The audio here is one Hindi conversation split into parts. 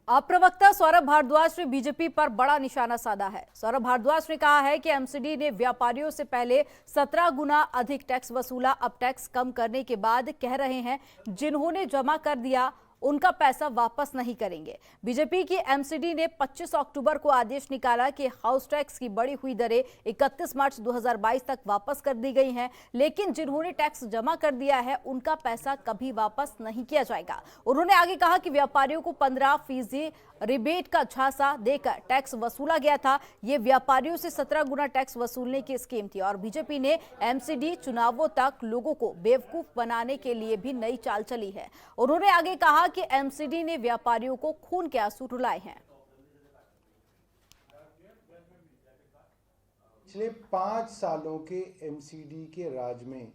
आप प्रवक्ता सौरभ भारद्वाज ने बीजेपी पर बड़ा निशाना साधा है। सौरभ भारद्वाज ने कहा है कि एमसीडी ने व्यापारियों से पहले 17 गुना अधिक टैक्स वसूला। अब टैक्स कम करने के बाद कह रहे हैं जिन्होंने जमा कर दिया उनका पैसा वापस नहीं करेंगे। बीजेपी की एमसीडी ने 25 अक्टूबर को आदेश निकाला कि हाउस टैक्स की बढ़ी हुई दरें 31 मार्च 2022 तक वापस कर दी गई हैं, लेकिन जिन्होंने टैक्स जमा कर दिया है उनका पैसा कभी वापस नहीं किया जाएगा। उन्होंने आगे कहा कि व्यापारियों को 15% रिबेट का झांसा देकर टैक्स वसूला गया था। ये व्यापारियों से 17 गुना टैक्स वसूलने की स्कीम थी और बीजेपी ने एमसीडी चुनावों तक लोगों को बेवकूफ बनाने के लिए भी नई चाल चली है। उन्होंने आगे कहा कि एमसीडी ने व्यापारियों को खून के आंसू रुलाए हैं। पिछले 5 सालों के एमसीडी के राज में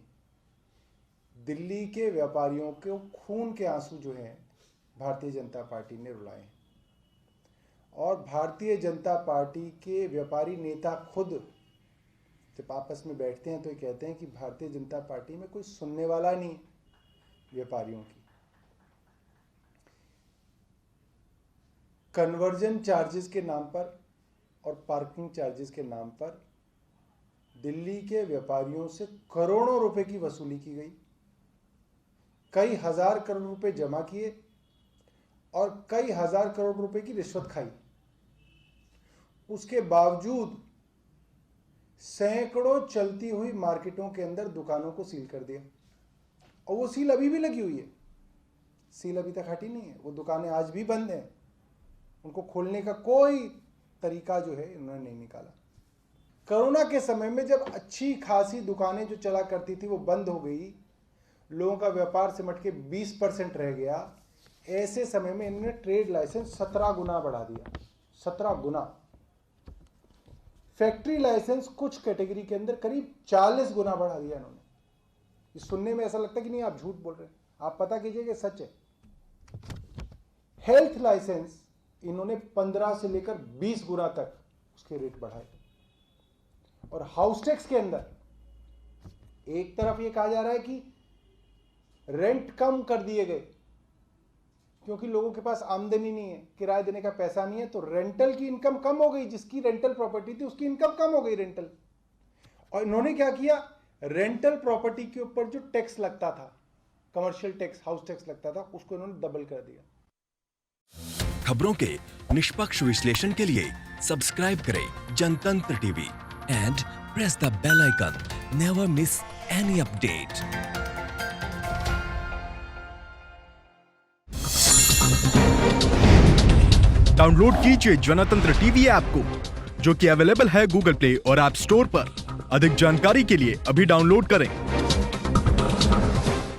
दिल्ली के व्यापारियों को खून के आंसू जो हैं भारतीय जनता पार्टी ने रुलाए हैं और भारतीय जनता पार्टी के व्यापारी नेता खुद जब आपस में बैठते हैं तो ये कहते हैं कि भारतीय जनता पार्टी में कोई सुनने वाला नहीं व्यापारियों की। कन्वर्जन चार्जेस के नाम पर और पार्किंग चार्जेस के नाम पर दिल्ली के व्यापारियों से करोड़ों रुपए की वसूली की गई, कई हजार करोड़ रुपए जमा किए और कई हजार करोड़ रुपए की रिश्वत खाई। उसके बावजूद सैकड़ों चलती हुई मार्केटों के अंदर दुकानों को सील कर दिया और वो सील अभी भी लगी हुई है, सील अभी तक हटी नहीं है। वो दुकानें आज भी बंद हैं, उनको खोलने का कोई तरीका जो है इन्होंने नहीं निकाला। कोरोना के समय में जब अच्छी खासी दुकानें जो चला करती थी वो बंद हो गई, लोगों का व्यापार सिमट के 20% रह गया, ऐसे समय में इन्होंने ट्रेड लाइसेंस 17 गुना बढ़ा दिया। 17 गुना। फैक्ट्री लाइसेंस कुछ कैटेगरी के अंदर करीब 40 गुना बढ़ा दिया इन्होंने। ये सुनने में ऐसा लगता है कि नहीं आप झूठ बोल रहे हैं, आप पता कीजिए कि सच है। हेल्थ लाइसेंस इन्होंने 15 से लेकर 20 गुना तक उसके रेट बढ़ाए और हाउस टैक्स के अंदर एक तरफ ये कहा जा रहा है कि रेंट कम कर दिए गए क्योंकि लोगों के पास आमदनी नहीं है, किराया देने का पैसा नहीं है, तो रेंटल की इनकम कम हो गई। जिसकी रेंटल प्रॉपर्टी थी उसकी इनकम कम हो गई रेंटल। और इन्होंने क्या किया, रेंटल प्रॉपर्टी के ऊपर जो टैक्स लगता था, कमर्शियल टैक्स, हाउस टैक्स लगता था, उसको इन्होंने डबल कर दिया। खबरों के निष्पक्ष विश्लेषण के लिए सब्सक्राइब करें Jantantra TV and press the bell icon. Never miss any update. Download कीजिए जनतंत्र टीवी ऐप को, जो कि अवेलेबल है गूगल प्ले और ऐप स्टोर पर। अधिक जानकारी के लिए अभी डाउनलोड करें।